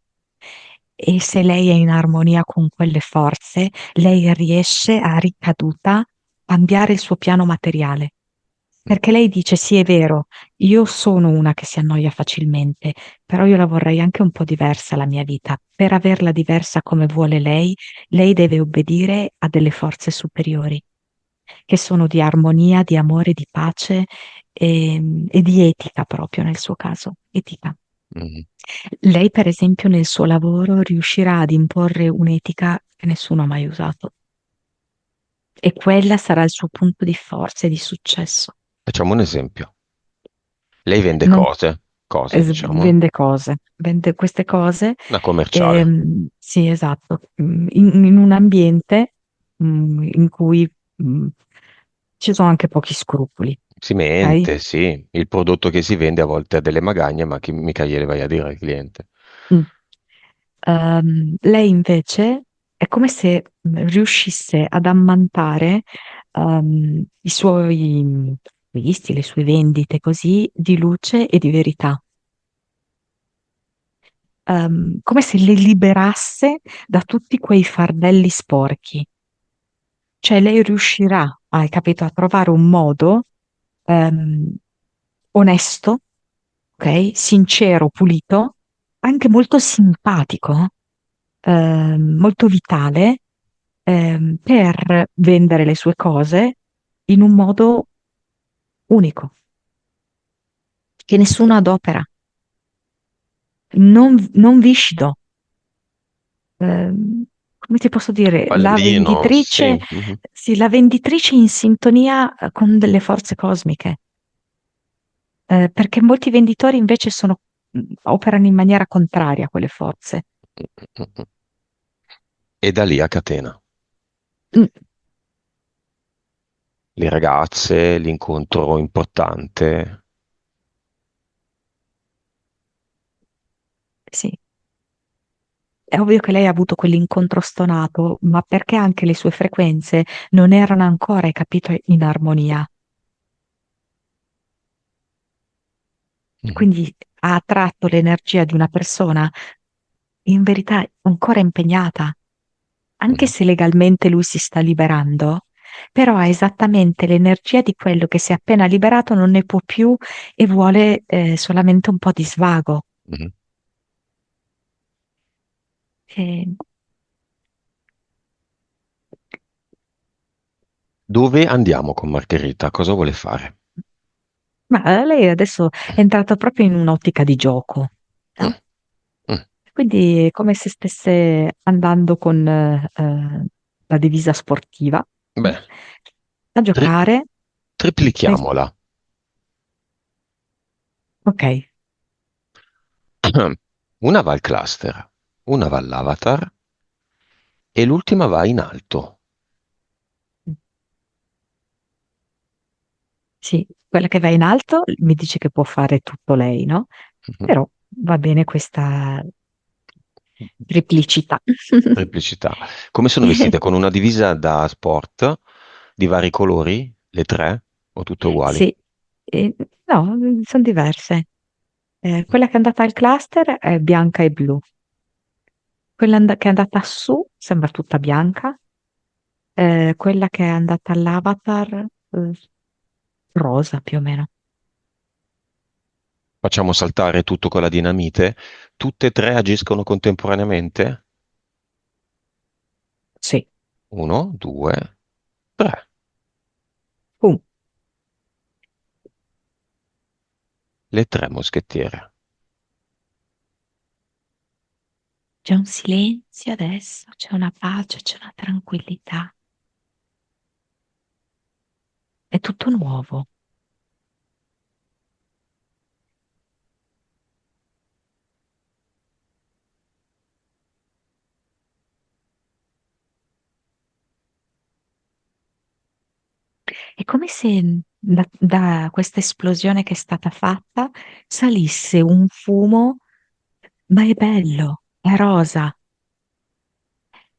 E se lei è in armonia con quelle forze, lei riesce a ricaduta cambiare il suo piano materiale. Perché lei dice: Sì, è vero, io sono una che si annoia facilmente, però io la vorrei anche un po' diversa la mia vita. Per averla diversa come vuole lei deve obbedire a delle forze superiori, che sono di armonia, di amore, di pace e di etica proprio nel suo caso, etica. mhm, Lei, per esempio, nel suo lavoro riuscirà ad imporre un'etica che nessuno ha mai usato e quella sarà il suo punto di forza e di successo. Facciamo un esempio. Lei vende Non cose, diciamo, vende cose, vende queste cose, una commerciale. sì, esatto, in un ambiente in cui mm, ci sono anche pochi scrupoli, Si ok? mente, sì, il prodotto che si vende a volte ha delle magagne, ma che mica gliele vai a dire al cliente. Mm. Lei invece è come se riuscisse ad ammantare i suoi acquisti, le sue vendite così di luce e di verità. Come se le liberasse da tutti quei fardelli sporchi. Cioè lei riuscirà, hai capito, a trovare un modo ehm, onesto, ok? Sincero, pulito, anche molto simpatico, molto vitale, per vendere le sue cose in un modo unico, che nessuno adopera, non viscido. Come ti posso dire, la Pallino, sì. venditrice, Mhm, sì, la venditrice in sintonia con delle forze cosmiche, perché molti venditori invece operano in maniera contraria a quelle forze. mhm. E da lì a catena. Mm, Le ragazze, l'incontro importante. sì, è ovvio che lei ha avuto quell'incontro stonato, ma perché anche le sue frequenze non erano ancora, hai capito, in armonia. Mhm, Quindi ha attratto l'energia di una persona in verità ancora impegnata, anche mhm, se legalmente lui si sta liberando, però ha esattamente l'energia di quello che si è appena liberato, non ne può più e vuole solamente un po' di svago. mhm. E- Dove andiamo con Margherita? Cosa vuole fare? ma lei adesso è entrata proprio in un'ottica di gioco, Mm, no? mm. Quindi è come se stesse andando con la divisa sportiva, mm, Beh, a tri- giocare. Eh, triplichiamola. ok, Una va al cluster, una va all'avatar e l'ultima va in alto. sì, quella che va in alto mi dice che può fare tutto lei, no? Mhm. Però va bene questa triplicità. Triplicità. Come sono vestite? Con una divisa da sport di vari colori? Le tre? O tutte uguali? Sì, no, sono diverse. Quella che è andata al cluster è bianca e blu. Che è andata su sembra tutta bianca. Quella che è andata all'avatar, rosa più o meno. Facciamo saltare tutto con la dinamite? Tutte e tre agiscono contemporaneamente? Sì. Uno, due, tre. Pum. Le tre moschettiere. C'è un silenzio adesso, c'è una pace, c'è una tranquillità. È tutto nuovo. È come se da questa esplosione che è stata fatta salisse un fumo, ma è bello, è rosa,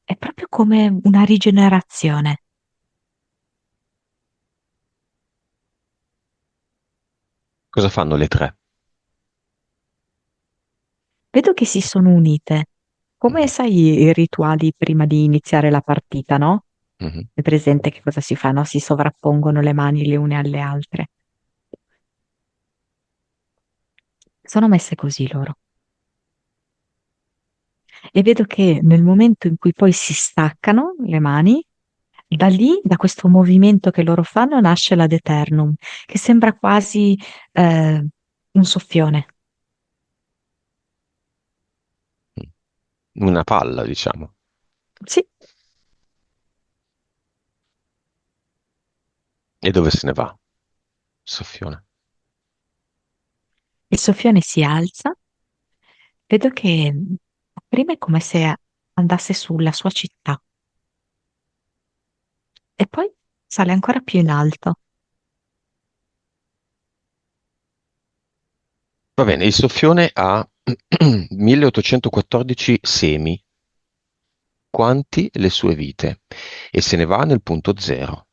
è proprio come una rigenerazione. Cosa fanno le tre? Vedo che si sono unite, come Mhm, sai i rituali prima di iniziare la partita, no? mhm. È presente che cosa si fa, no? Si sovrappongono le mani le une alle altre. Sono messe così loro. E vedo che nel momento in cui poi si staccano le mani, da lì, da questo movimento che loro fanno, nasce l'ad eternum, che sembra quasi un soffione. Una palla, diciamo. Sì, E dove se ne va? Soffione. il soffione si alza, vedo che prima è come se andasse sulla sua città e poi sale ancora più in alto. Va bene, il soffione ha 1814 semi, quanti le sue vite, e se ne va nel punto zero.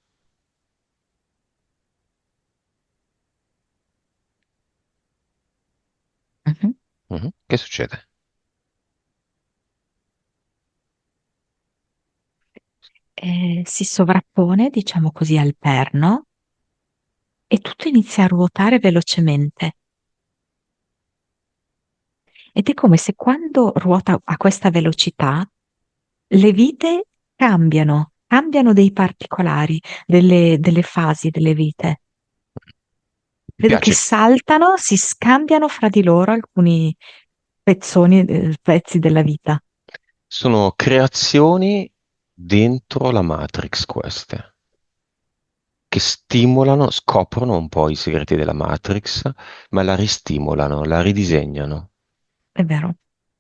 Mhm. Che succede? Si sovrappone, diciamo così, al perno e tutto inizia a ruotare velocemente. Ed è come se quando ruota a questa velocità, le vite cambiano dei particolari, delle fasi delle vite. Mi Vedo che piace. saltano, si scambiano fra di loro alcuni pezzoni, pezzi della vita. Sono creazioni dentro la Matrix queste, che stimolano, scoprono un po' i segreti della Matrix, ma la ristimolano, la ridisegnano, È vero.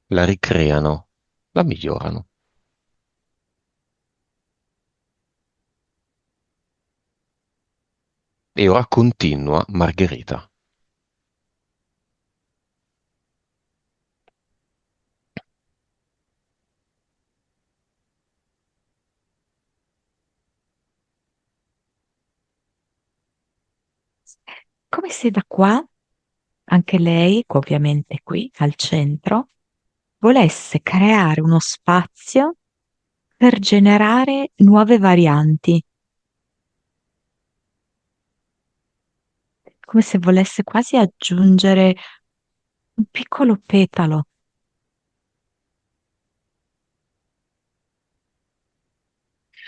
la ricreano, la migliorano. E ora continua Margherita. Come se da qua, anche lei, ovviamente qui al centro, volesse creare uno spazio per generare nuove varianti, come se volesse quasi aggiungere un piccolo petalo.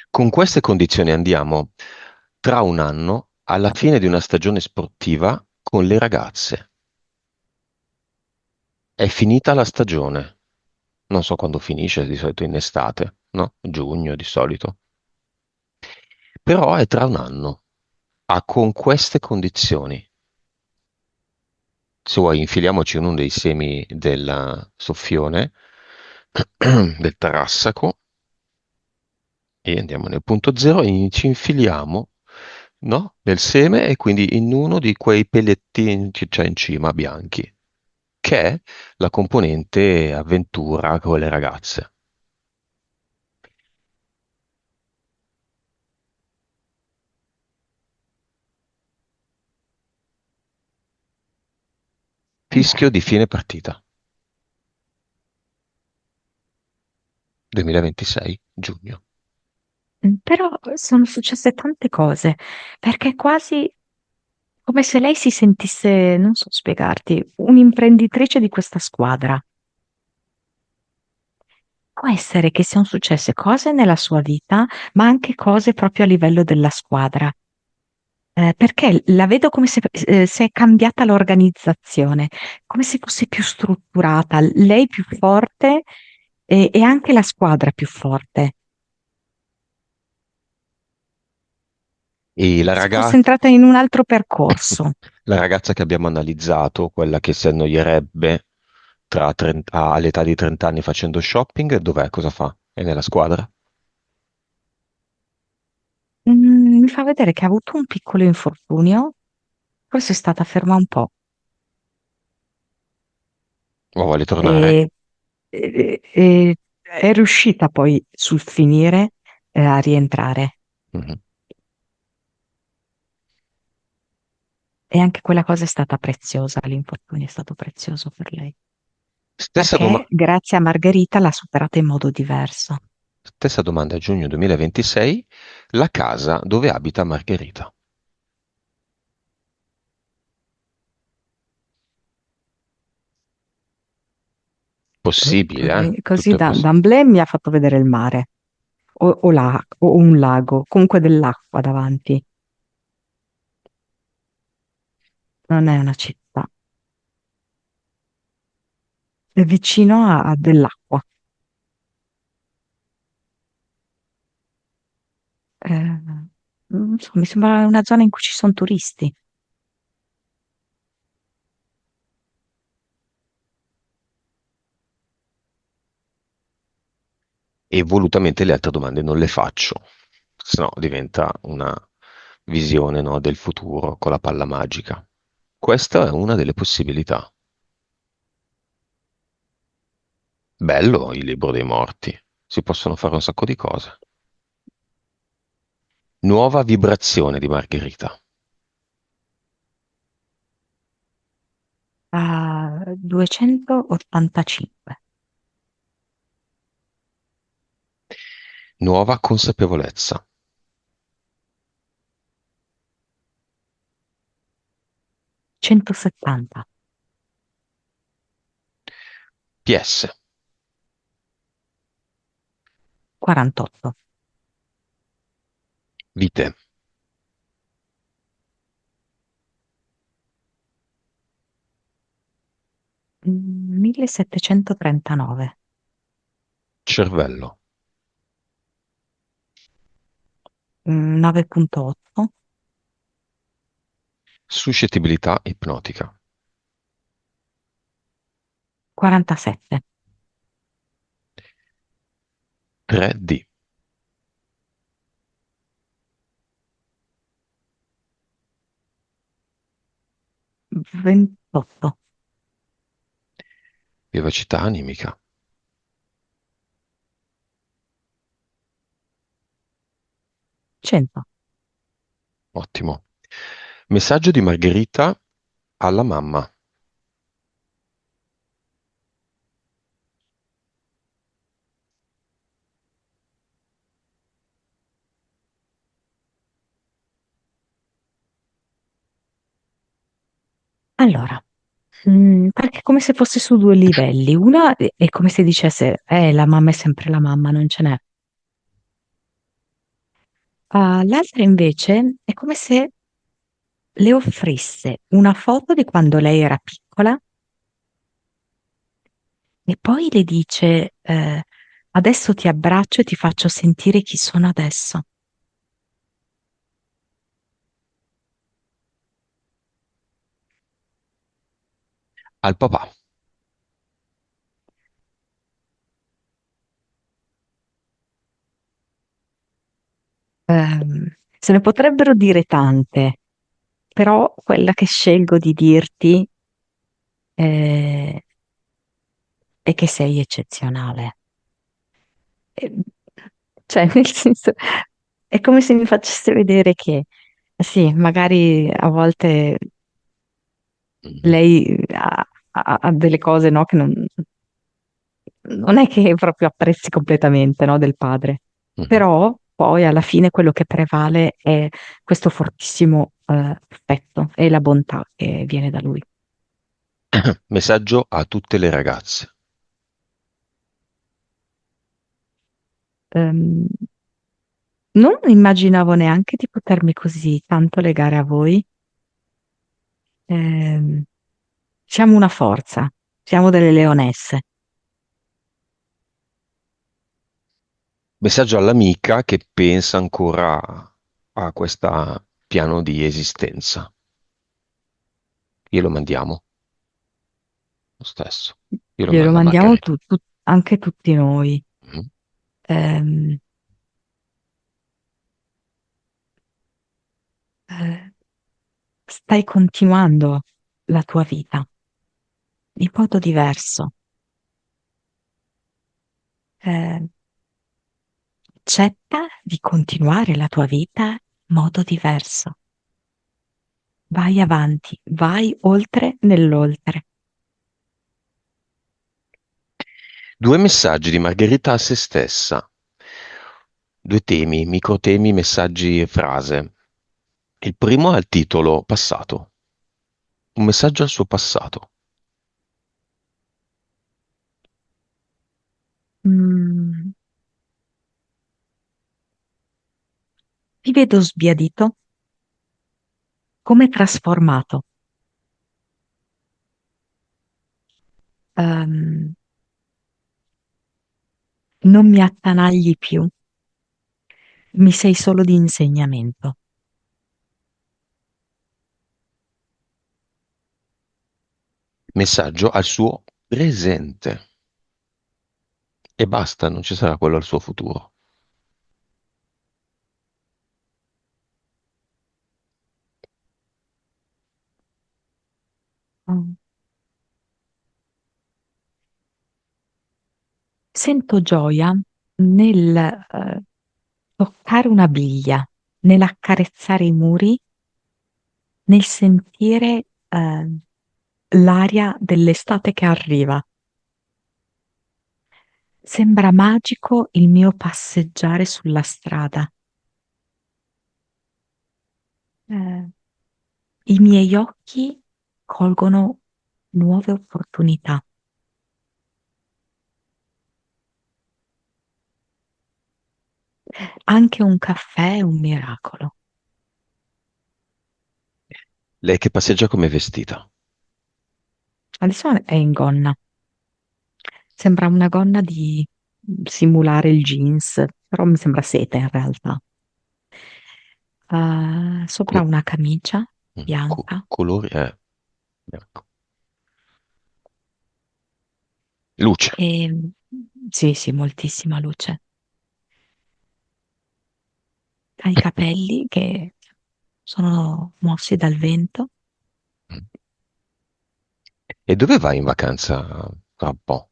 Con queste condizioni andiamo tra un anno alla fine di una stagione sportiva con le ragazze. È finita la stagione. Non so quando finisce, di solito in estate, no? Giugno di solito. Però è tra un anno. Ha con queste condizioni. Se vuoi, infiliamoci in uno dei semi del soffione, del tarassaco, e andiamo nel punto zero e ci infiliamo, no? Nel seme e quindi in uno di quei pellettini che c'è in cima bianchi, che è la componente avventura con le ragazze. Fischio di fine partita, 2026, giugno. Però sono successe tante cose, perché è quasi come se lei si sentisse, non so spiegarti, un'imprenditrice di questa squadra. Può essere che siano successe cose nella sua vita, ma anche cose proprio a livello della squadra. Perché la vedo come se è cambiata l'organizzazione, come se fosse più strutturata, lei più forte e anche la squadra più forte. E Come se fosse entrata in un altro percorso. la ragazza che abbiamo analizzato, quella che si annoierebbe all'età di 30 anni facendo shopping, dov'è? Cosa fa? È nella squadra? Mi fa vedere che ha avuto un piccolo infortunio, forse è stata ferma un po'. O vuole tornare? E, e è riuscita poi sul finire a rientrare. Mhm. E anche quella cosa è stata preziosa, l'infortunio è stato prezioso per lei, Stessa, perché grazie a Margherita l'ha superata in modo diverso. stessa domanda, giugno 2026, la casa dove abita Margherita. Possibile, Così tutto è da possibile. emblée mi ha fatto vedere il mare o un lago, comunque dell'acqua davanti. Non è una città, è vicino a dell'acqua. Non so, mi sembra una zona in cui ci sono turisti. E volutamente le altre domande non le faccio, se no diventa una visione, no, del futuro con la palla magica. Questa è una delle possibilità. Bello il libro dei morti. Si possono fare un sacco di cose. Nuova vibrazione di Margherita. 285. Nuova consapevolezza. 170. PS. 48. Vite. 1739. Cervello. 9,8. Suscettibilità ipnotica. 47. 3D. 28. Vivacità animica. 100. Ottimo. Messaggio di Margherita alla mamma. Allora, perché è come se fosse su due livelli. Una è come se dicesse, la mamma è sempre la mamma, non ce n'è. L'altra invece è come se le offrisse una foto di quando lei era piccola e poi le dice, adesso ti abbraccio e ti faccio sentire chi sono adesso. Al papà. Se ne potrebbero dire tante, però quella che scelgo di dirti è, è che sei eccezionale. Eh, Cioè, nel senso, è come se mi facesse vedere che, sì, magari a volte Mhm. lei ha delle cose, no, che non è che proprio apprezzi completamente, no, del padre, Mhm. però poi alla fine quello che prevale è questo fortissimo affetto e la bontà che viene da lui. Messaggio a tutte le ragazze. Ehm, Non immaginavo neanche di potermi così tanto legare a voi. Ehm, Siamo una forza, siamo delle leonesse. Messaggio all'amica che pensa ancora a questo piano di esistenza. Glielo mandiamo lo stesso. Io lo Glielo mando a mandiamo Margherita. anche tutti noi. Mhm. Ehm, eh, Stai continuando la tua vita in modo diverso. Eh, Accetta di continuare la tua vita in modo diverso. Vai avanti, vai oltre nell'oltre. Due messaggi di Margherita a se stessa. Due temi, microtemi, messaggi e frase. Il primo ha il titolo Passato. Un messaggio al suo passato. Mm, Ti vedo sbiadito, come trasformato. Ehm, Non mi attanagli più, mi sei solo di insegnamento. Messaggio al suo presente. E basta, non ci sarà quello al suo futuro. Mm. Sento gioia nel toccare una biglia, nell'accarezzare i muri, nel sentire l'aria dell'estate che arriva. Sembra magico il mio passeggiare sulla strada. Eh, I miei occhi colgono nuove opportunità. Anche un caffè è un miracolo. Lei che passeggia come è vestita? Adesso è in gonna. Sembra una gonna di simulare il jeans, però mi sembra seta in realtà. Sopra Co- una camicia bianca colori? Ecco. Luce. e sì, sì, moltissima luce. Ha i capelli che sono mossi dal vento. E dove vai in vacanza tra un po'?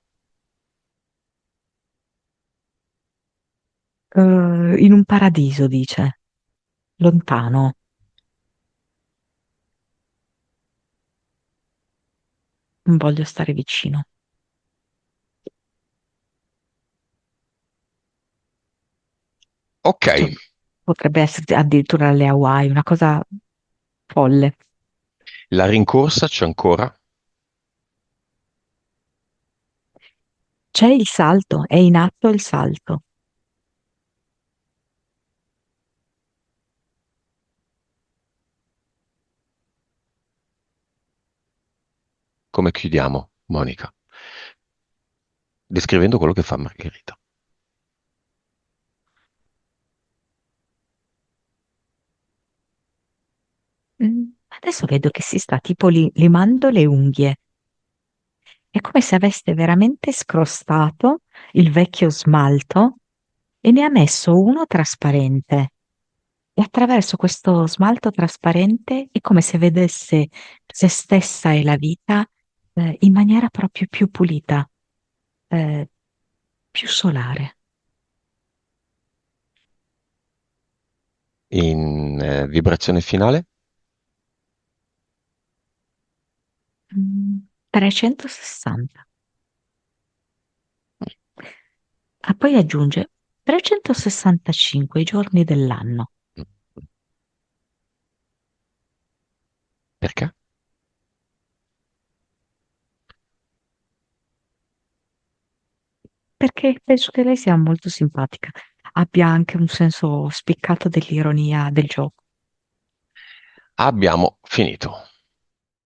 In un paradiso, dice, lontano, non voglio stare vicino. Ok, Cioè, potrebbe essere addirittura alle Hawaii, una cosa folle. la rincorsa c'è ancora? C'è il salto, è in atto il salto. Come chiudiamo, Monica? Descrivendo quello che fa Margherita. Adesso vedo che si sta tipo limando le unghie. È come se aveste veramente scrostato il vecchio smalto e ne ha messo uno trasparente. E attraverso questo smalto trasparente è come se vedesse se stessa e la vita in maniera proprio più pulita, eh, più solare. In vibrazione finale? 360. Ah, poi aggiunge 365 i giorni dell'anno. Perché? Perché penso che lei sia molto simpatica, abbia anche un senso spiccato dell'ironia del gioco. Abbiamo finito.